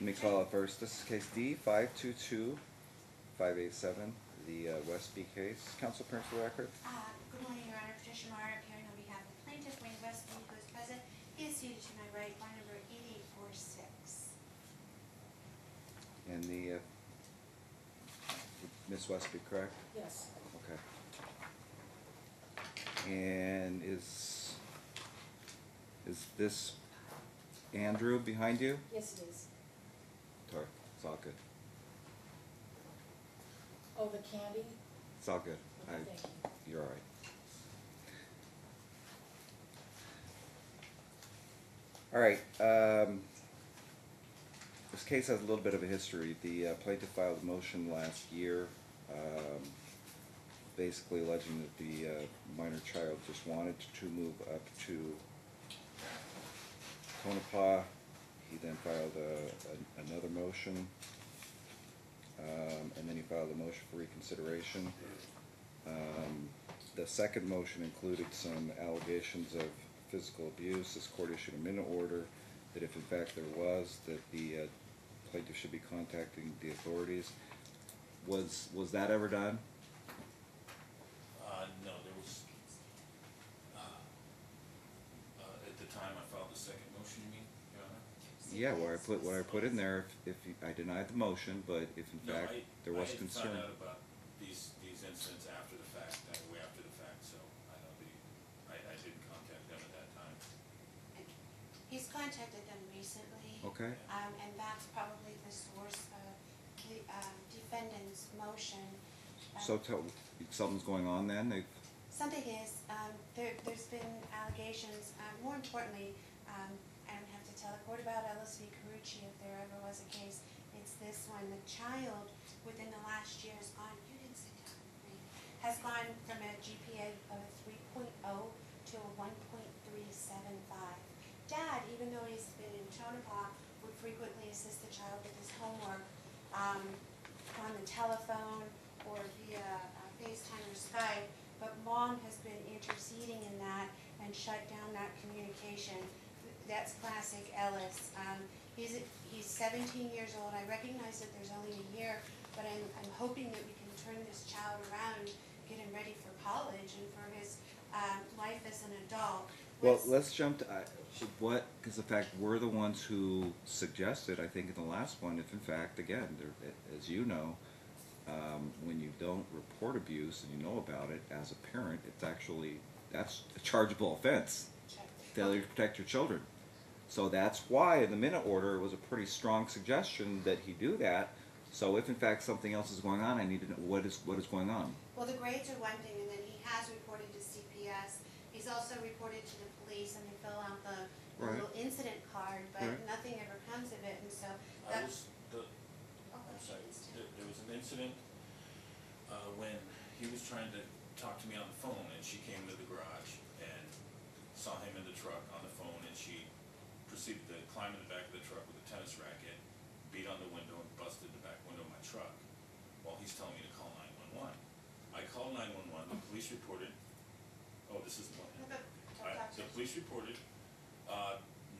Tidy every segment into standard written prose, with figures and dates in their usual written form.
Let me call it first. This is case D-522-587, the Westby case. Counsel, parents for the record. Good morning, Your Honor. Patricia Meyer appearing on behalf of the plaintiff, Wayne Westby, who is present. He is seated to my right, line number 8846. And the Miss Westby, correct? Yes. Okay. And is this Andrew behind you? Yes, it is. Sorry, it's all good. Oh, the candy? It's all good. Okay, thank you. You're all right. All right. This case has a little bit of a history. The plaintiff filed a motion last year, basically alleging that the minor child just wanted to move up to Tonopah. He then filed another motion, and then he filed a motion for reconsideration. The second motion included some allegations of physical abuse. This court issued a minute order that if in fact there was, that the plaintiff should be contacting the authorities. Was that ever done? No, there was, at the time I filed the second motion, you mean, Your Honor? Yeah, where I put in there, if I denied the motion, but if in No, fact there was I concern. had found out about these incidents after the fact, way after the fact, so I know I didn't contact them at that time. He's contacted them recently. Okay. And that's probably the source of the defendant's motion. So something's going on then? Something is, there's been allegations, more importantly, I don't have to tell the court about Ellis v. Carucci if there ever was a case. It's this one. The child within the last year has gone, you didn't sit down, has gone from a GPA of a 3.0 to a 1.375. Dad, even though he's been in Tonopah, would frequently assist the child with his homework on the telephone or via FaceTime or Skype, but Mom has been interceding in that and shut down that communication. That's classic Ellis. He's 17 years old. I recognize that there's only a year, but I'm hoping that we can turn this child around, get him ready for college and for his life as an adult. Well, let's jump to because the fact we're the ones who suggested, I think in the last one, if in fact, again, as you know, when you don't report abuse and you know about it as a parent, that's a chargeable offense. Failure to protect your children. So that's why in the minute order it was a pretty strong suggestion that he do that. So if in fact something else is going on, I need to know what is going on. Well, the grades are one thing, and then he has reported to CPS. He's also reported to the police, and they fill out the Right. little incident card, but Right. nothing ever comes of it, and so There that's... was an incident when he was trying to talk to me on the phone, and she came to the garage and saw him in the truck on the phone, and she proceeded to climb in the back of the truck with a tennis racket, beat on the window, and busted the back window of my truck while he's telling me to call 911. I called 911, the police reported, oh, this isn't one. The police reported,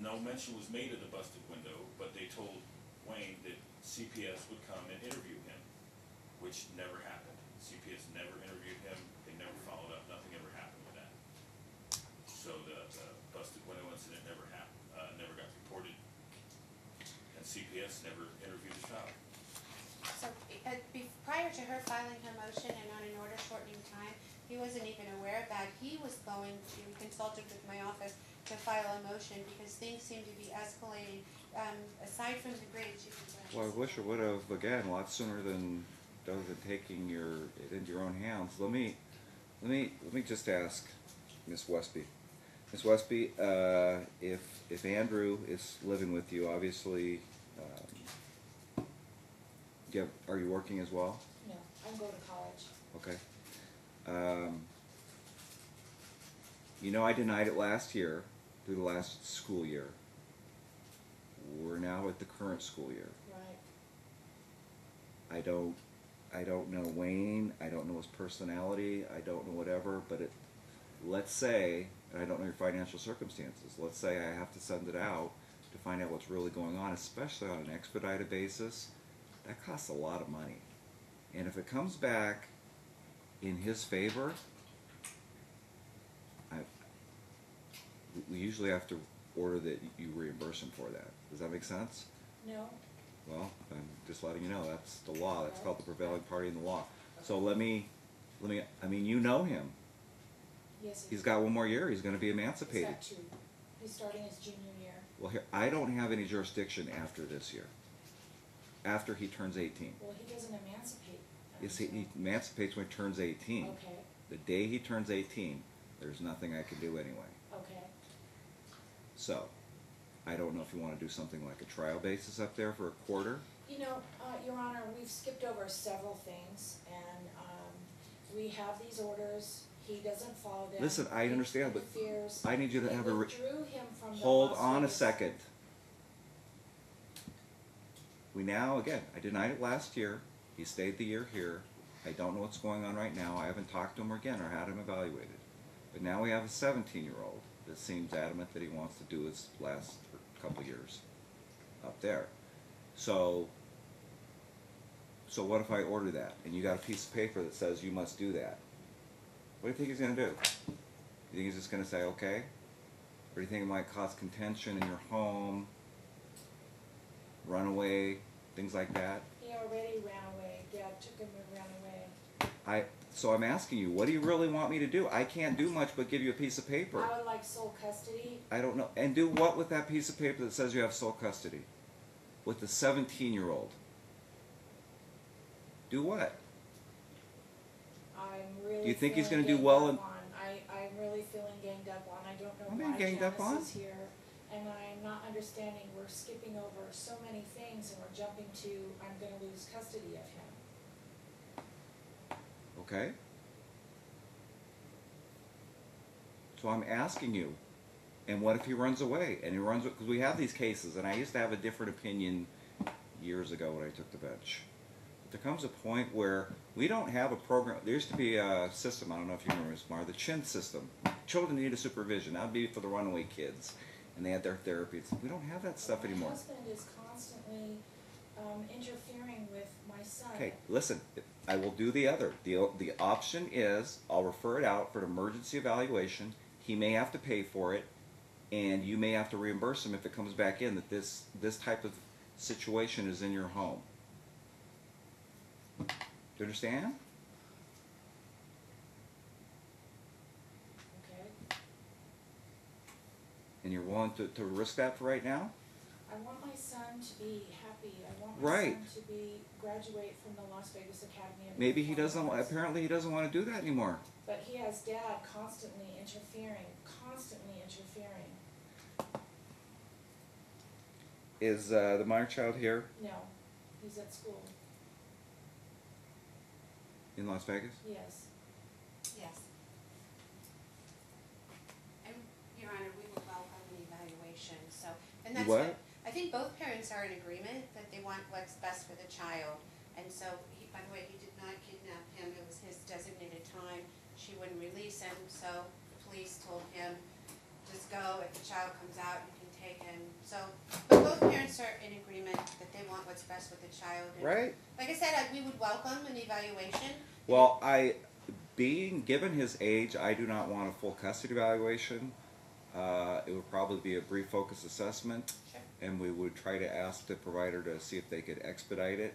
no mention was made of the busted window, but they told Wayne that CPS would come and interview him, which never happened. CPS never interviewed him, they never followed up, nothing ever happened with that. So the busted window incident never happened, never got reported, and CPS never interviewed the child. So prior to her filing her motion and on an order shortening time, he wasn't even aware of that. He was going to consult it with my office to file a motion because things seem to be escalating. Aside from the grades, you can... Well, I wish I would have, again, a lot sooner than taking it into your own hands. Let me just ask Miss Westby. Miss Westby, if Andrew is living with you, obviously, are you working as well? No, I'm going to college. Okay. You know, I denied it last year, through the last school year. We're now at the current school year. Right. I don't know Wayne, I don't know his personality, I don't know whatever, but let's say, and I don't know your financial circumstances, let's say I have to send it out to find out what's really going on, especially on an expedited basis. That costs a lot of money. And if it comes back in his favor, we usually have to order that you reimburse him for that. Does that make sense? No, Well, I'm just letting you know, that's the law. That's called the prevailing party in the law. So let me, I mean, you know him. yes, He's got one more year. He's going to be he's emancipated. got 2. He's starting his junior year. Well, here, I don't have any jurisdiction after this year. After he turns 18. Well, he doesn't emancipate. Yes, he emancipates when he turns 18. Okay, The day he turns 18, there's nothing I can do anyway. okay. So, I don't know if you want to do something like a trial basis up there for a quarter. You know, Your Honor, we've skipped over several things, and we have these orders. He doesn't follow them. Listen, I He understand, but interferes. I need you to We have a... withdrew him from the Hold Las on a Vegas- second. We now, again, I denied it last year. He stayed the year here. I don't know what's going on right now. I haven't talked to him again or had him evaluated. But now we have a 17-year-old that seems adamant that he wants to do his last couple years up there. So what if I order that and you got a piece of paper that says you must do that? What do you think he's going to do? You think he's just going to say okay? Or do you think it might cause contention in your home, run away, things like that? He already ran away. Dad took him and ran away. So I'm asking you, what do you really want me to do? I can't do much but give you a piece of paper. I would like sole custody. I don't know. And do what with that piece of paper that says you have sole custody? With the 17-year-old? Do what? I'm really. Do you think he's feeling gonna do ganged well up in- on. I'm really feeling ganged up on. I don't know I'm being why ganged up on? Janice is here, and I'm not understanding. We're skipping over so many things, and we're jumping to I'm going to lose custody of him. Okay? So I'm asking you, and what if he runs away? And he runs, because we have these cases, and I used to have a different opinion years ago when I took the bench. But there comes a point where we don't have a program. There used to be a system, I don't know if you remember, Mar, the CHIN system. Children needed supervision. That would be for the runaway kids. And they had their therapies. We don't have that stuff anymore. My husband is constantly interfering with my son. Okay, listen, I will do the other. The option is, I'll refer it out for an emergency evaluation. He may have to pay for it, and you may have to reimburse him if it comes back in that this type of situation is in your home. Do you understand? Okay. And you're willing to risk that for right now? I want my son to be happy. I want my Right. son to be graduate from the Las Vegas Academy of Maybe he Performing doesn't, Arts. apparently he doesn't want to do that anymore. But he has dad constantly interfering, constantly interfering. Is the minor child here No, he's at school. in Las Vegas? Yes. Yes. And, Your Honor, we will welcome the evaluation, so, and that's What? what, I think both parents are in agreement that they want what's best for the child. And so, by the way, he did not kidnap him, it was his designated time, she wouldn't release him, so the police told him, just go, if the child comes out, you can take him. So, but both parents are in agreement that they want what's best with the child. And Right. like I said, we would welcome an evaluation. Well, being given his age, I do not want a full custody evaluation. It would probably be a brief focus assessment, Sure. and we would try to ask the provider to see if they could expedite it.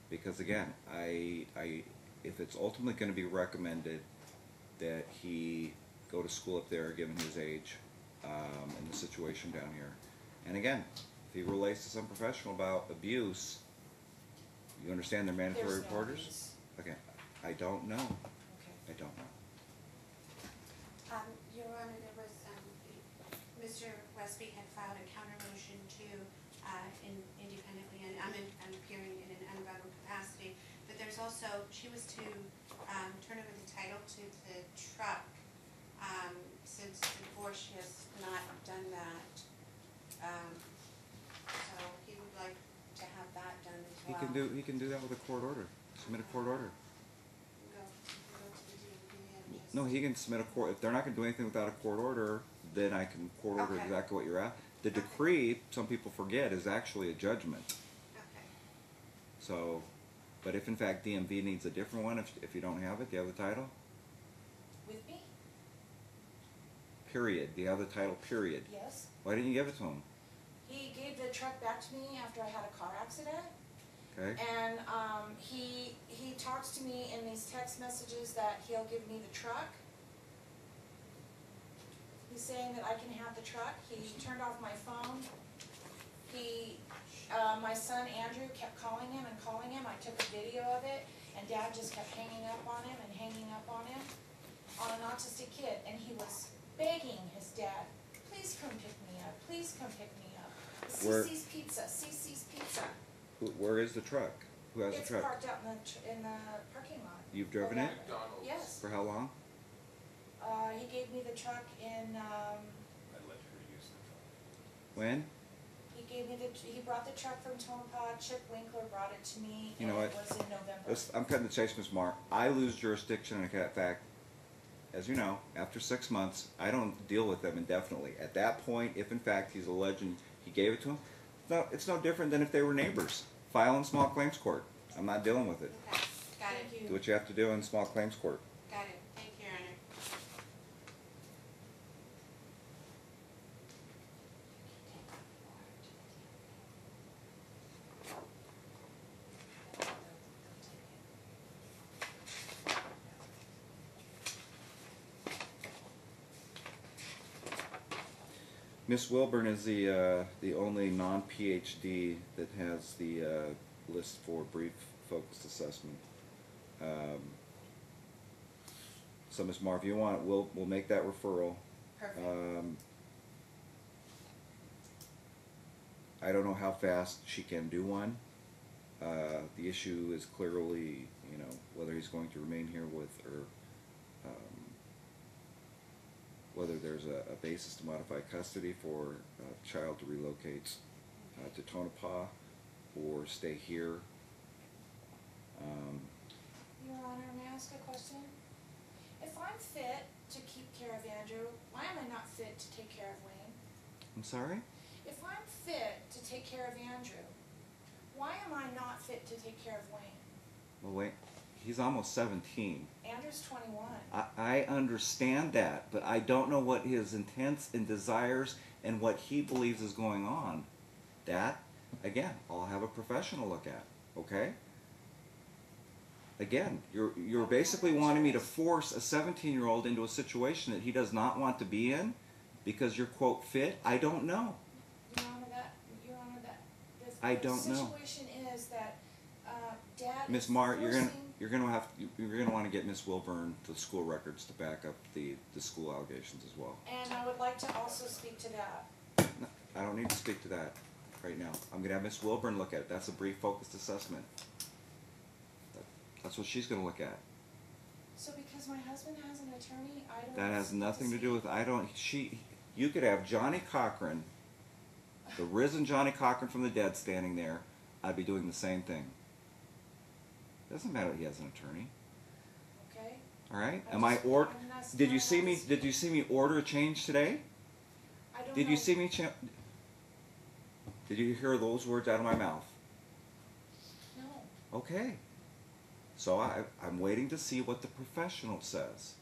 Because again, if it's ultimately going to be recommended that he go to school up there, given his age, and the situation down here, and again, if he relates to some professional about abuse, you understand they're mandatory There's no reporters? abuse. Okay, I don't know. Okay. I don't know. Your Honor, there was, Mr. Westby had filed a counter motion to, independently, and I'm appearing in an unbound capacity, but there's also, she was to, turn over the title to the truck. Since before she has not done that. So he would like to have that done as He well. can do that with a court order. Submit a court order. Go to the DMV and just. No, he can submit a court. If they're not going to do anything without a court order, then I can court order Okay. exactly what you're at. The decree, some people forget, is actually a judgment. Okay. So, but if in fact DMV needs a different one, if you don't have it, do you have the title? With me? Period. Do you have the title? Period. Yes. Why didn't you give it to him? He gave the truck back to me after I had a car accident. Okay. And he talks to me in these text messages that he'll give me the truck. He's saying that I can have the truck. He turned off my phone. My son Andrew kept calling him and calling him. I took a video of it, and Dad just kept hanging up on him and hanging up on him, on an autistic kid. And he was begging his dad, please come pick me up. Please come pick me up. Where- CC's Pizza. CC's Pizza. Where is the truck? Who has the It's truck? parked out in the parking lot. You've driven it? McDonald's. Yes. For how long? He gave me the truck in, I let her use the truck. When? he brought the truck from Tonopah. Chip Winkler brought it to me, You and know it what? was in November. I'm cutting the chase, Ms. Marr. I lose jurisdiction in that fact. As you know, after 6 months, I don't deal with them indefinitely. At that point, if in fact he's alleging he gave it to him, no, it's no different than if they were neighbors. File in small claims court. I'm not dealing with it. Okay, got it, Thank Do you. what you have to do in small claims court. got it. Thank you, Your Honor. Miss Wilburn is the only non-PhD that has the list for brief focused assessment. So Ms. Marr, if you want, we'll make that referral. Perfect. I don't know how fast she can do one. The issue is clearly, you know, whether he's going to remain here with, or whether there's a basis to modify custody for a child to relocate to Tonopah or stay here. Your Honor, may I ask a question? If I'm fit to keep care of Andrew, why am I not fit to take care of Wayne? I'm sorry? If I'm fit to take care of Andrew, why am I not fit to take care of Wayne? Well, wait, he's almost 17. Andrew's 21. I understand that, but I don't know what his intents and desires and what he believes is going on. That, again, I'll have a professional look at, okay? Again, you're basically wanting me to force a 17-year-old into a situation that he does not want to be in because you're, quote, fit? I don't know. Your Honor, I don't know. The situation is that Dad Ms. is Marr, you're forcing... gonna want to get Miss Wilburn the school records to back up the school allegations as well. And I would like to also speak to that. No, I don't need to speak to that right now. I'm gonna have Miss Wilburn look at it. That's a brief focused assessment. That's what she's gonna look at. So because my husband has an attorney, I don't... That has nothing to do with, you could have Johnny Cochran, the risen Johnny Cochran from the dead standing there. I'd be doing the same thing. Doesn't matter that he has an attorney. Okay? All right? I'm not- Did you see me order a change today? I don't Did know. you see me Did you hear those words out of my mouth? No. Okay. So I'm waiting to see what the professional says.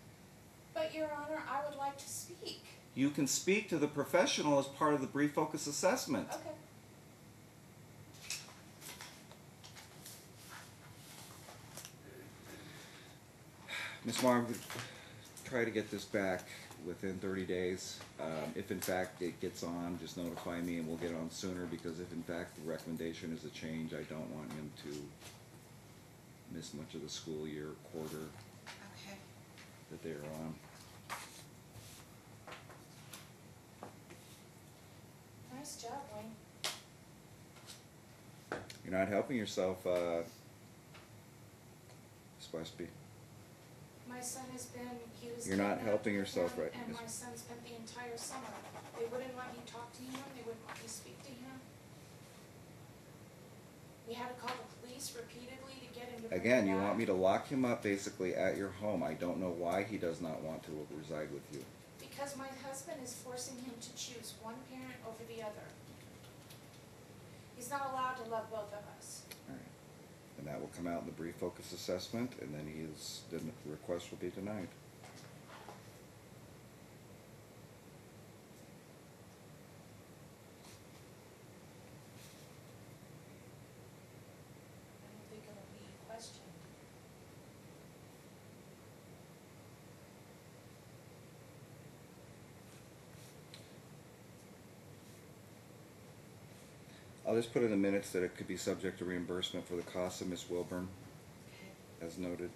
But Your Honor, I would like to speak. You can speak to the professional as part of the brief focus assessment. Okay. Ms. Marr, I'm gonna try to get this back within 30 days. If in fact it gets on, just notify me and we'll get on sooner, because if in fact the recommendation is a change, I don't want him to miss much of the school year, quarter Okay. that they're on. Nice job, Wayne. You're not helping yourself, Ms. Westby. My son has been, he was... You're not kidnapped helping yourself and- right, And Miss- my son spent the entire summer. They wouldn't let me talk to him, they wouldn't let me speak to him. We had to call the police repeatedly to get him to bring Again, him you want back. me to lock him up basically at your home. I don't know why he does not want to reside with you. Because my husband is forcing him to choose one parent over the other. He's not allowed to love both of us. All right. And that will come out in the brief focus assessment, and then the request will be denied. I don't think it'll be questioned. I'll just put in the minutes that it could be subject to reimbursement for the cost of Ms. Wilburn, Okay. as noted.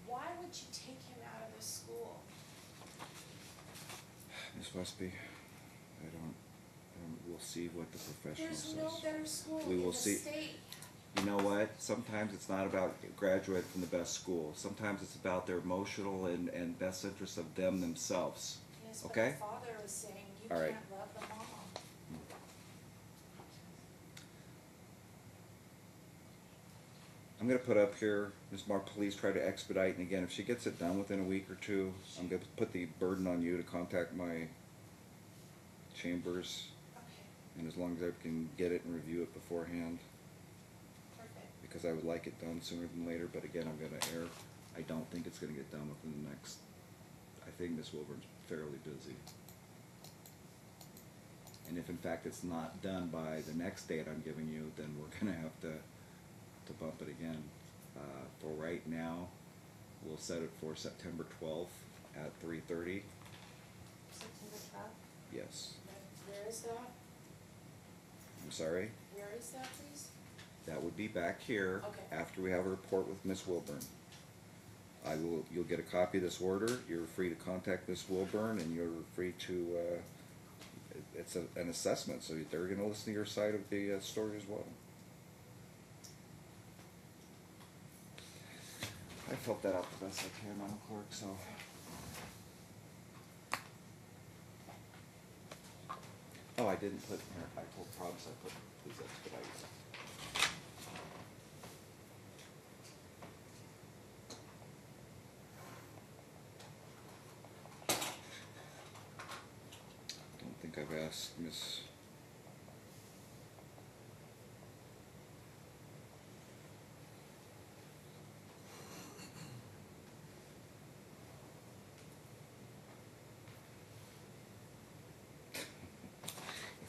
Why would you take him out of the school? Ms. Westby, we'll see what the professional There's says. no better school We in will the see. state. You know what? Sometimes it's not about graduate from the best school. Sometimes it's about their emotional and best interest of them themselves. Yes, but Okay? the father was saying you All right. can't love the mom. I'm gonna put up here, Ms. Mark, please try to expedite, and again, if she gets it done within a week or two, I'm gonna put the burden on you to contact my chambers, Okay, and as long as I can get it and review it beforehand, perfect. because I would like it done sooner than later, but again, I'm gonna err. I don't think it's gonna get done within the next, I think Ms. Wilburn's fairly busy. And if in fact it's not done by the next date I'm giving you, then we're gonna have to bump it again. For right now, we'll set it for September 12th at 3:30. September 12th? Yes. Where is that? I'm sorry? Where is that, please? That would be back here Okay. after we have a report with Ms. Wilburn. You'll get a copy of this order. You're free to contact Ms. Wilburn, and you're free to, it's an assessment, so they're gonna listen to your side of the story as well. I felt that out the best I can, Madam Clerk, so. Oh, I didn't put, here, I promise I put, please expedite. Don't think I've asked Miss.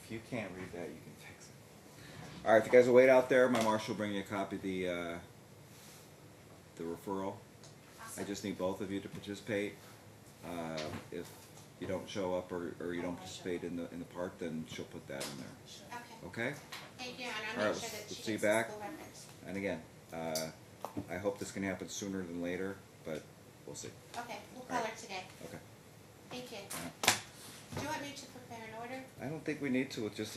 If you can't read that, you can fix it. All right, if you guys will wait out there, my marshal will bring you a copy of the referral. I just need both of you to participate. If you don't show up or you don't participate in the part, then she'll put that in there. Okay. Okay? Thank you, and All I'll right, make sure that let's she see you gets the back. school records. And again, I hope this can happen sooner than later, but we'll see. Okay, we'll All call right. her today. Okay. Thank you. All right. Do you want me to prepare an order? I don't think we need to, it's just